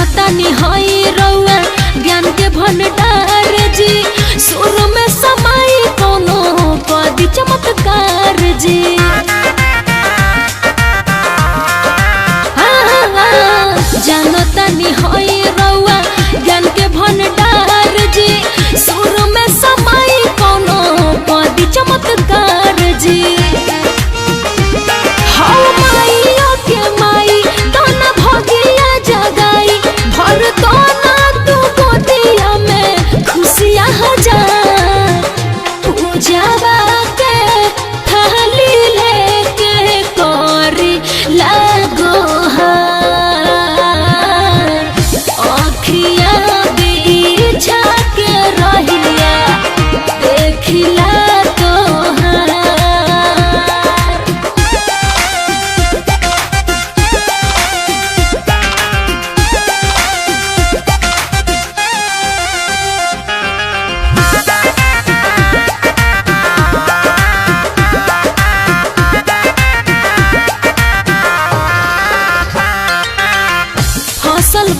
जानतानी हई रउआ ज्ञान के भंडार जी। सुर में समाई कोनो कदी चमत्कार जी। जानतानी हई रउआ ज्ञान के भंडार जी। सुर में समाई कोनो कदी चमत्कार जी। हाउ माइयो के माई दाना भगिया जगाई भर दाना तू गोदिया में खुशियाँ हजार। पूजावा के थाली लेके करी लागो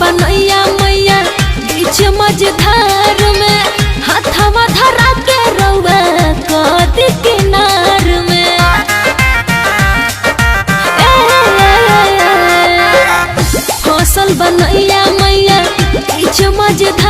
बनैया मैया बीच मझधार में हाथवा धरा के रउआ कदी किनार में। फसल बनैया मैया बीच मझधार